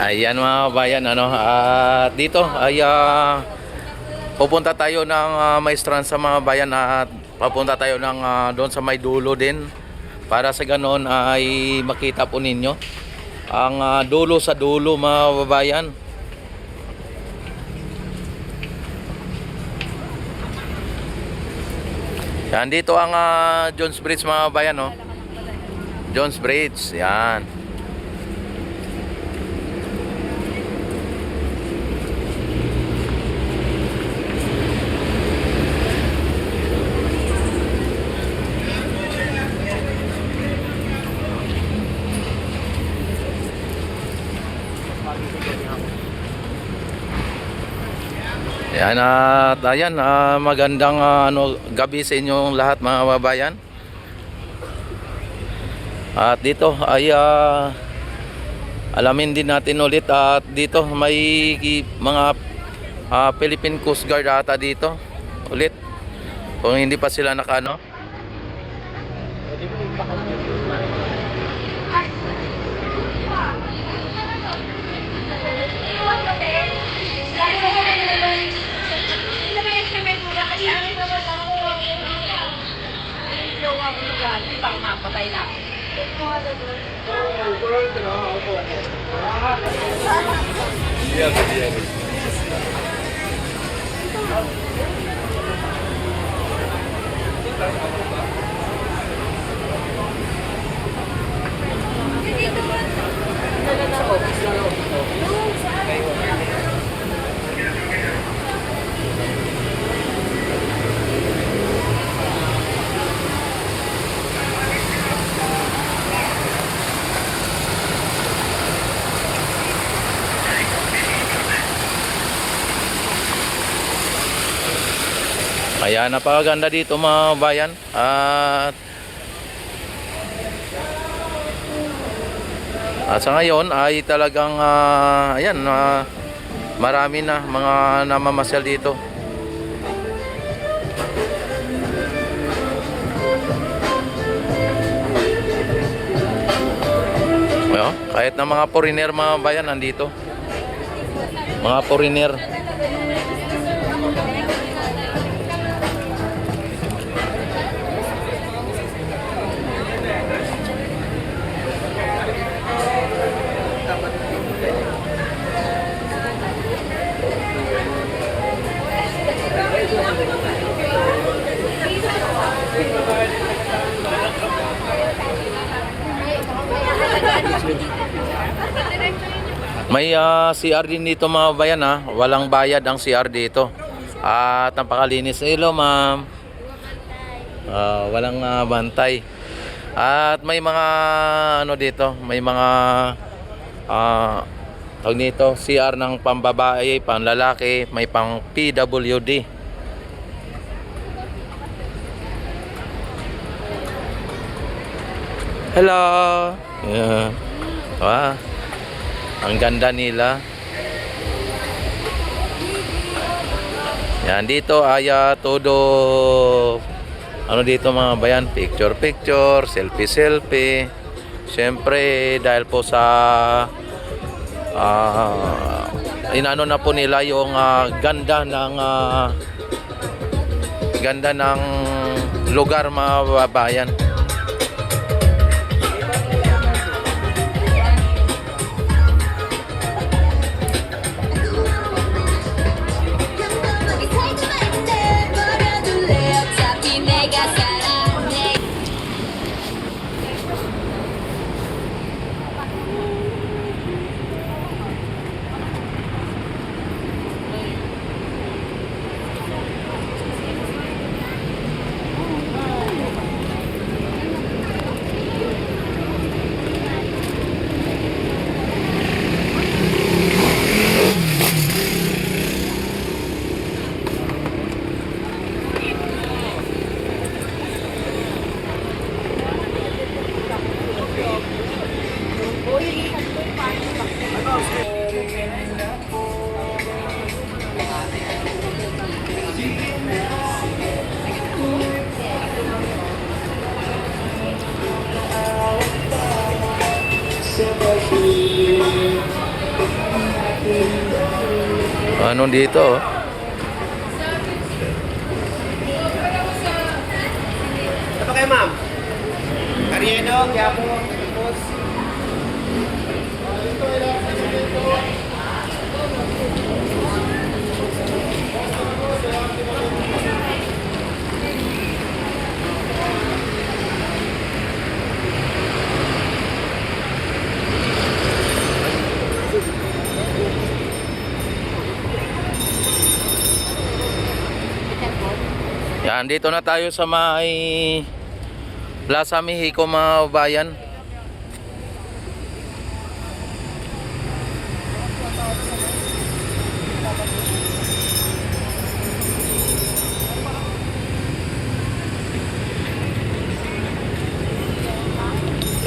Ayan mga kabayan, ano, at dito ay pupunta tayo ng Maestran sa mga bayan at papunta tayo ng doon sa may dulo din para sa ganoon ay makita po ninyo ang dulo sa dulo mga kabayan. Yan, dito ang Jones Bridge mga kabayan, no? Jones Bridge, yan. Yan, at ayan, magandang gabi sa inyong lahat mga kababayan. At dito ay alamin din natin ulit at dito may mga Philippine Coast Guard ata dito ulit. Kung hindi pa sila nakano. Patay lang. Ayan, napakaganda dito mga bayan. At sa ngayon ay talagang ayan, marami na mga namamasyal dito. Well, kahit na mga foreigner mga bayan nandito. Mga foreigner. May CR din dito mga bayan, walang bayad ang CR dito. At napakalinis. Hello ma'am. Walang bantay. At may mga ano dito, may mga tawag nito, CR ng pambabae, panlalaki, may pang PWD. Hello. Yeah. Ang ganda nila. Yan, dito ay todo ano dito mga bayan, picture selfie. Siyempre dahil po sa inano na po nila yung ganda ng lugar mga bayan. Ano dito? Oh. Ano ba kayo, ma'am? Karyedo, Quiapo, Tapos. Yan, dito na tayo sa may Plaza Mexico mga bayan.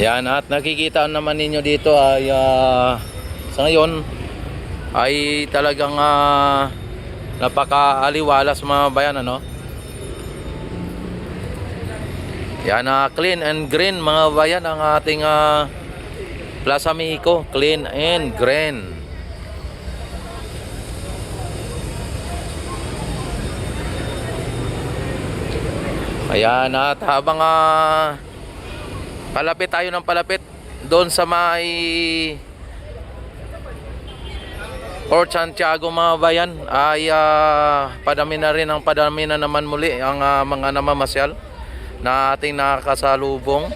Yan, at nakikita naman ninyo dito ay sa ngayon ay talagang napaka-aliwalas mga bayan, ano? Yan, clean and green mga bayan ang ating Plaza Mexico, clean and green. Ayan, at habang palapit tayo ng palapit doon sa may Port Santiago mga bayan ay padami na naman muli ang mga namamasyal na ating nakakasalubong.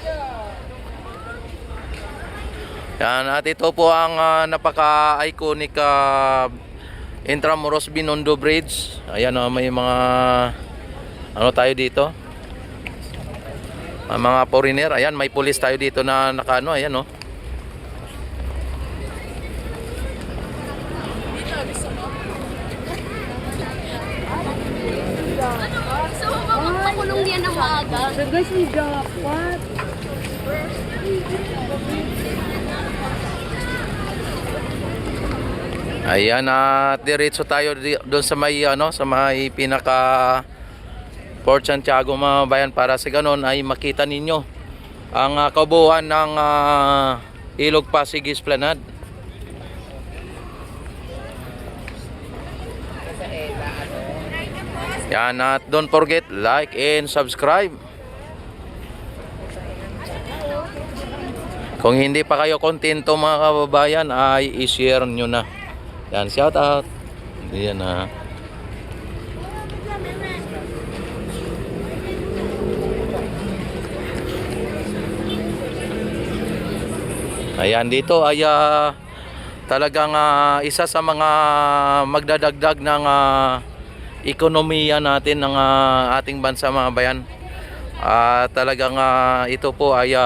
Yan, at ito po ang napaka-iconic Intramuros Binondo Bridge. Ayan, may mga ano tayo dito, mga foreigner. Ayan, may pulis tayo dito na nakaano. Ayan, oh. So, magpakulong niya ng maaga. So guys, may jackpot. Ayan, at diretso tayo doon sa may sa may pinaka Port Santiago mga bayan, para sa ganon ay makita ninyo ang kabuuan ng Ilog Pasig Esplanade. Yan, at don't forget like and subscribe. Kung hindi pa kayo kontento mga kababayan ay i-share nyo na. Yan, shout out. Yan na. Ayan, dito ay talagang isa sa mga magdadagdag ng ekonomiya natin ng ating bansa mga bayan. Talagang ito po ay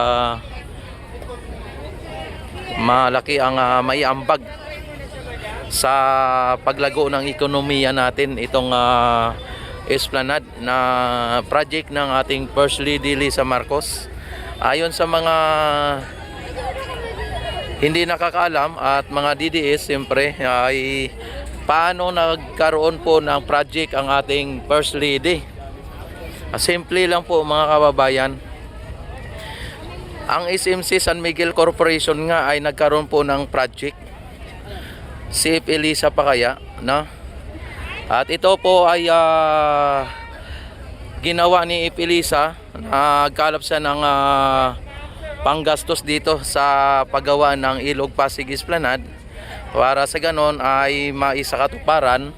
malaki ang maiambag sa paglago ng ekonomiya natin itong Esplanade na project ng ating First Lady Lisa Marcos. Ayon sa mga hindi nakakaalam at mga DDS, siyempre ay paano nagkaroon po ng project ang ating First Lady. Simple lang po mga kababayan. Ang SMC San Miguel Corporation nga ay nagkaroon po ng project. Si Elisa pa kaya, no? At ito po ay ginawa ni Elisa, nagkalap siya ng panggastos dito sa paggawa ng Ilog Pasig Esplanade, para sa ganon ay maisakatuparan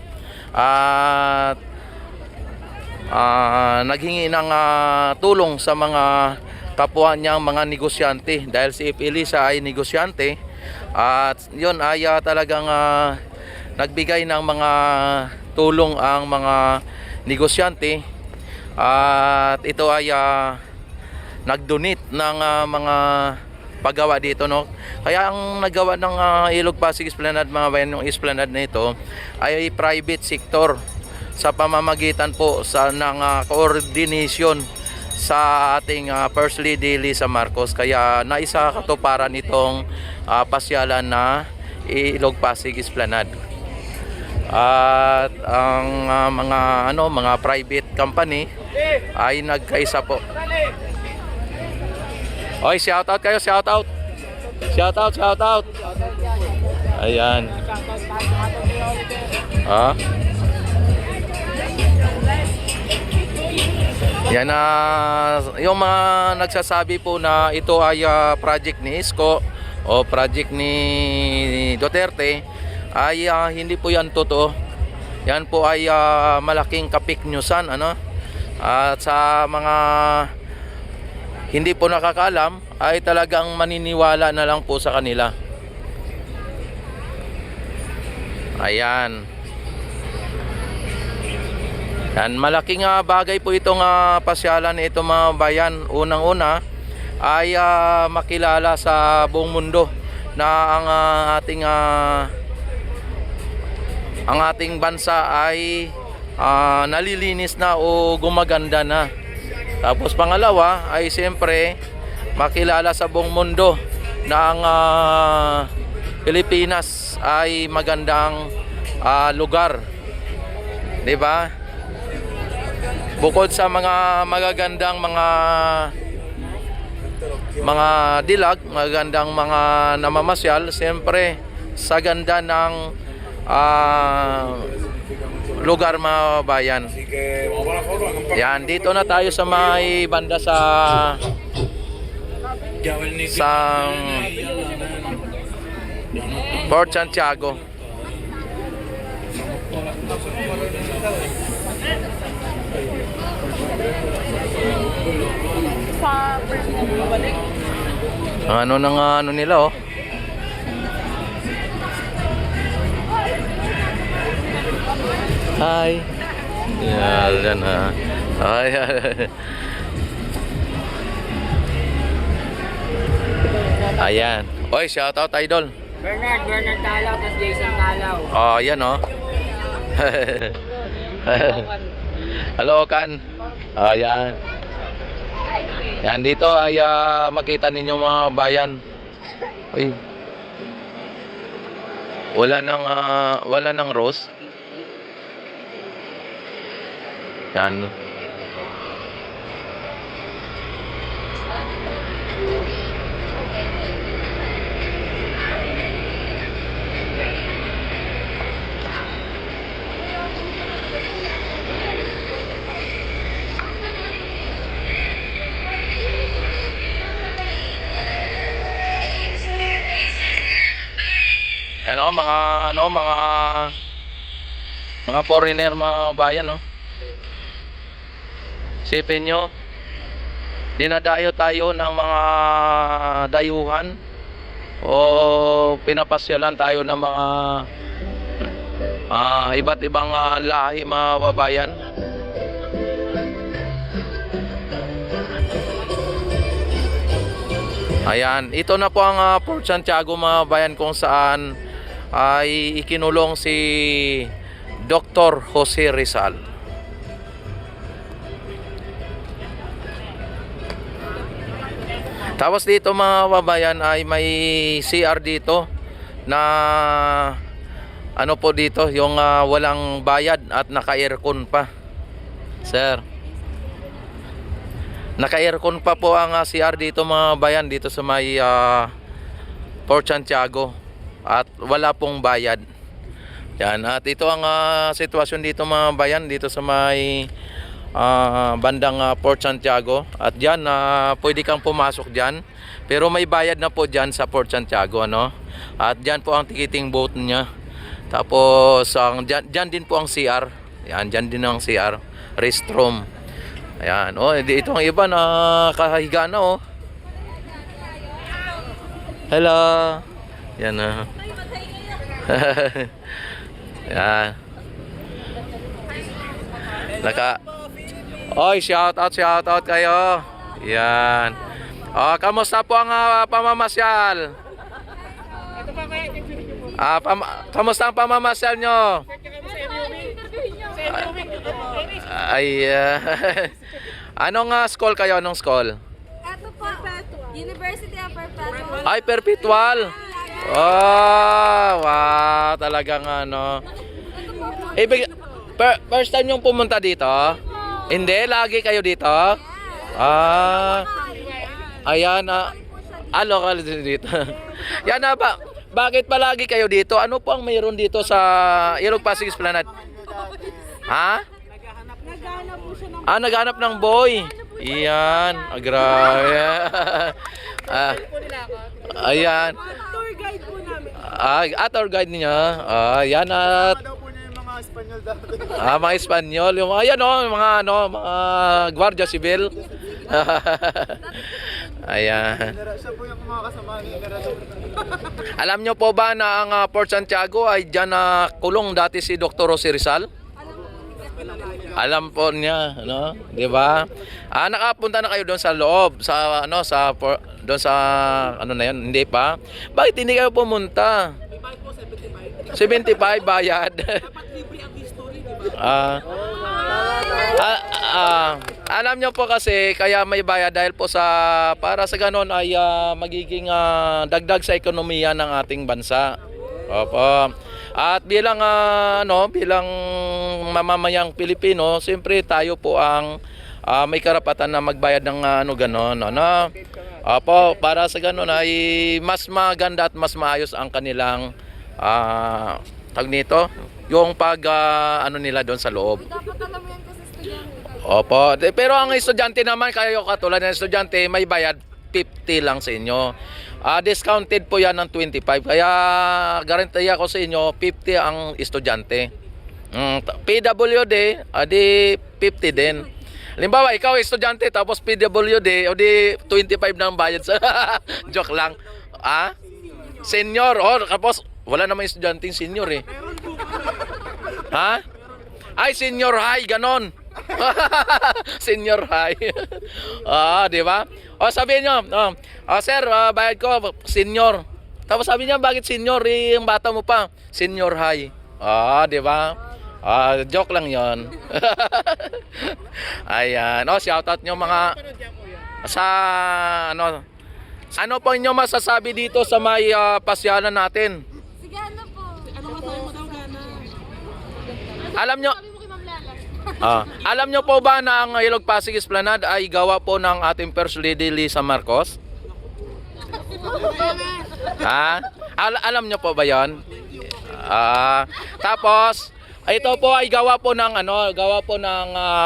at naghingi ng tulong sa mga kapwa niyang mga negosyante, dahil si Elisa ay negosyante, at yun ay talagang nagbigay ng mga tulong ang mga negosyante, at ito ay nag-donate ng mga paggawa dito, no? Kaya ang nagawa ng Ilog Pasig Esplanade mga bayan, yung Esplanade na ito ay private sector sa pamamagitan po ng coordination sa ating First Lady Lisa Marcos. Kaya naisa katuparan itong pasyalan na Ilog Pasig Esplanade. At ang mga private company ay nagkaisa po. Oy, shout out kayo, shout out. Shout out, shout out. Ayan. Ah. Yan na yung mga nagsasabi po na ito ay project ni Isko o project ni Duterte ay hindi po yan totoo. Yan po ay malaking kapik newsan, ano? At sa mga hindi po nakakaalam ay talagang maniniwala na lang po sa kanila. Ayan. Yan, malaking bagay po itong pasyalan ni itong mga bayan. Unang-una ay makilala sa buong mundo na ang ating bansa ay nalilinis na o gumaganda na. Tapos pangalawa ay siyempre makilala sa buong mundo na ang Pilipinas ay magandang lugar. 'Di ba? Bukod sa mga magagandang mga dilag, magagandang mga namamasyal, siyempre sa ganda ng lugar mga bayan. Yan, dito na tayo sa may banda sa Port Santiago. Ano nang ano nila oh. Hi. Yan ha. Ay. Ayan. Oy, shout out idol. Bernard Talaw, tapos Jason Talaw. Oh, yan oh. Hello, Kan. Ayan. Yan, dito ay makita ninyo mga bayan. Uy. Wala nang rose. Yan. Ano, mga foreigner, mga bayan, no? Isipin nyo, dinadayo tayo ng mga dayuhan o pinapasyalan tayo ng mga iba't ibang lahi, mga babayan. Ayan, ito na po ang Port Santiago mga bayan, kung saan ay ikinulong si Dr. Jose Rizal. Tapos dito mga babayan ay may CR dito na ano po dito, yung walang bayad at naka-aircon pa. Sir, naka-aircon pa po ang CR dito mga bayan, dito sa may Port Santiago, at wala pong bayad. Yan, at ito ang sitwasyon dito mga bayan, dito sa may bandang Port Santiago. At dyan, pwede kang pumasok dyan, pero may bayad na po dyan sa Port Santiago, ano? At dyan po ang ticketing booth niya. Tapos dyan din po ang CR. Yan, dyan din ang CR, restroom. Ayan, oh, ito ang iba na kahiga na, oh. Hello. Yan na. Yan. Oy, shout out kayo. Yan. Oh, kamusta po ang pamamasyal? Kamusta ang pamamasyal nyo? Ay, anong school kayo? Anong school? Ito po, University of Perpetual. Ay, Perpetual. Oh, wow, talagang ano. First time yung pumunta dito? Hindi, lagi kayo dito? Ayan, local dito. Yan na ba? Bakit palagi kayo dito? Ano po ang mayroon dito sa Ilog Pasig Esplanade? Ha? Naghanap po siya ng Naghanap ng boy. Iyan. Grabe. Ayan. tour guide po namin. Tour guide niya. Yan at daw po niya yung mga Espanyol dati. mga Espanyol, yung mga yan yung mga mga Guardia Civil. Ayan. Siya po yung mga kasama ni Emperador. Alam nyo po ba na ang Port Santiago ay diyan na kulong dati si Dr. Jose Rizal? Alam po niya, no? 'Di ba? Nakapunta na kayo doon sa loob, sa doon sa ano na 'yon, hindi pa? Bakit hindi kayo pumunta? 75 bayad. Dapat libre ang history, di ba? Alam nyo po kasi kaya may bayad dahil po para sa ganon ay magiging dagdag sa ekonomiya ng ating bansa. Opo. At bilang bilang mamamayang Pilipino, siyempre tayo po ang may karapatan na magbayad ng ganon, ano. Opo, para sa ganon ay mas maganda at mas maayos ang kanilang tag nito, yung pag nila doon sa loob. Dapat alam mo yan kasi estudyante. Opo, pero ang estudyante naman, kayo katulad ng estudyante, may bayad 50 lang sa inyo. Discounted po yan ng 25. Kaya garantiya ko sa inyo 50 ang estudyante. PWD, di 50 din. Halimbawa, ikaw estudyante tapos PWD, o di 25 na ang bayad sa joke lang. Senior, tapos wala namang estudyanteng senior eh. Ha? Ay, senior high, ganon. Senior high. Di ba? Sabihin nyo, sir, bayad ko, senior. Tapos sabi niya, bakit senior? Yung bata mo pa, senior high. Di ba? Joke lang yon. Ayan. Shoutout nyo mga ano po inyo masasabi dito sa may pasyalan natin? Sige, ano po? Alam nyo po ba na ang Ilog Pasig Esplanade ay gawa po ng ating First Lady Lisa Marcos? Alam nyo po ba yon? Tapos ito po ay gawa po ng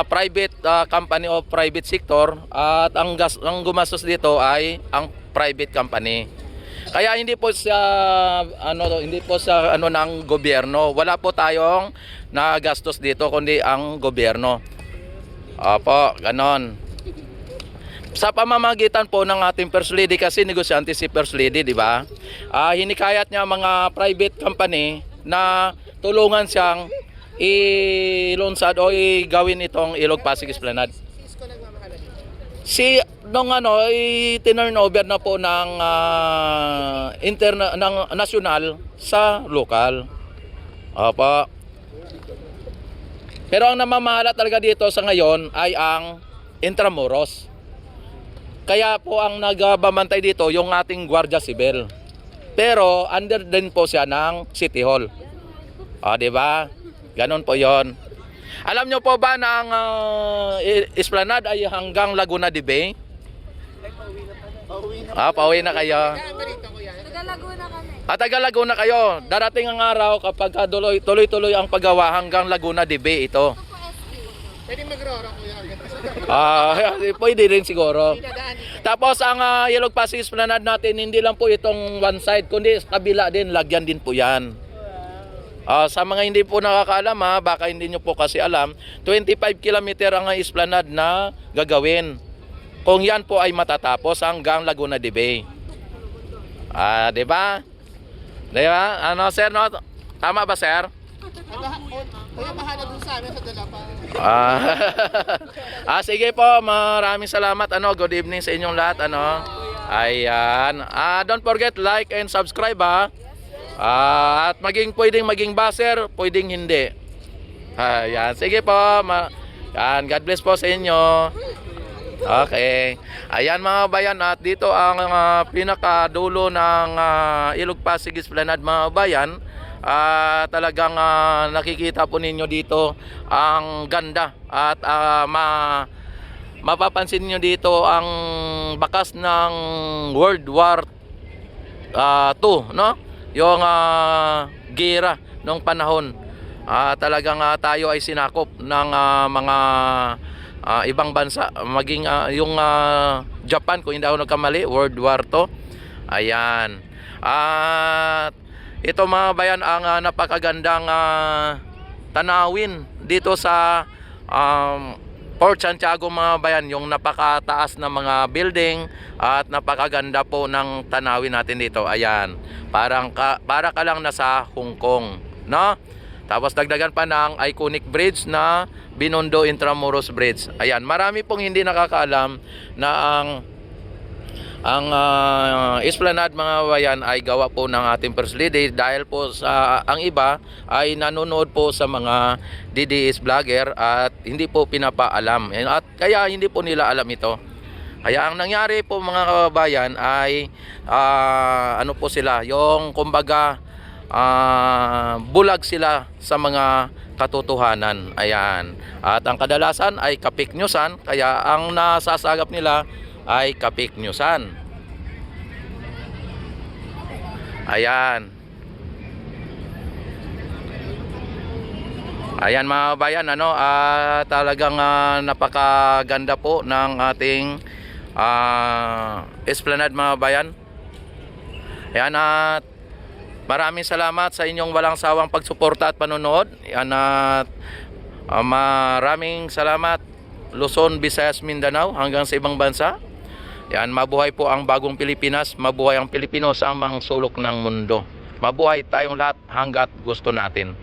private company o private sector, at ang gumastos dito ay ang private company. Kaya hindi po sa ng gobyerno. Wala po tayong nagastos dito kundi ang gobyerno. Opo, ganon. Sa pamamagitan po ng ating First Lady, kasi negosyante si First Lady, di ba? Hinikayat niya mga private company na tulungan siyang i-lunsad o i-gawin itong Ilog Pasig Esplanade. Tinurn over na po ng national sa lokal. Opo. Pero ang namamahala talaga dito sa ngayon ay ang Intramuros. Kaya po ang nagbabantay dito yung ating Guardia Civil. Pero under din po siya ng City Hall. Di ba? Ganon po 'yon. Alam nyo po ba na ang Esplanade ay hanggang Laguna de Bay? Pauwi na kayo. Taga Laguna kami. Taga Laguna kayo. Darating ang araw kapag tuloy-tuloy ang paggawa hanggang Laguna de Bay ito. Ito po SK. Pwede mag-roro kuya. Pwede rin siguro. Tapos ang Ilog Pasig Esplanade natin, hindi lang po itong one side, kundi sa kabila din, lagyan din po yan. Sa mga hindi po nakakaalam, baka hindi nyo po kasi alam, 25 kilometer ang Esplanade na gagawin. Kung yan po ay matatapos hanggang Laguna de Bay. Di ba? Di ba? Sir, no? Tama ba, sir? Kuya, bahala dun sa amin sa Dalapa. Sige po, maraming salamat. Good evening sa inyong lahat. Ayan. Don't forget, like and subscribe, at pwedeng maging buzzer, pwedeng hindi. Ayan. Sige po. Yan. God bless po sa inyo. Okay. Ayan mga bayan, at dito ang pinakadulo ng Ilog Pasig Esplanade mga bayan. Talagang nakikita po ninyo dito ang ganda, at mapapansin niyo dito ang bakas ng World War II, no? yung gira nung panahon. Talagang tayo ay sinakop ng mga ibang bansa, maging yung Japan, kung hindi ako nagkamali, World War II. Ayan. At ito mga bayan, ang napakagandang tanawin dito sa Port Santiago mga bayan, yung napakataas na mga building at napakaganda po ng tanawin natin dito. Ayan, para ka lang nasa Hong Kong, no? Tapos dagdagan pa ng iconic bridge na Binondo Intramuros Bridge. Ayan, marami pong hindi nakakaalam na ang Esplanade mga bayan ay gawa po ng ating First Lady, dahil po sa ang iba ay nanonood po sa mga DDS vlogger at hindi po pinapaalam, at kaya hindi po nila alam ito. Kaya ang nangyari po mga kababayan ay ano po sila, yung kumbaga bulag sila sa mga katotohanan. Ayan, at ang kadalasan ay ka-fake newsan, kaya ang nasasagap nila ay ka-fake newsan. Ayan. Ayan mga bayan, talagang napakaganda po ng ating Esplanade mga bayan. Ayan, at maraming salamat sa inyong walang sawang pagsuporta at panonood. Ayan, at maraming salamat Luzon, Visayas, Mindanao hanggang sa ibang bansa. Yan, mabuhay po ang bagong Pilipinas, mabuhay ang Pilipino sa amang sulok ng mundo. Mabuhay tayong lahat hanggat gusto natin.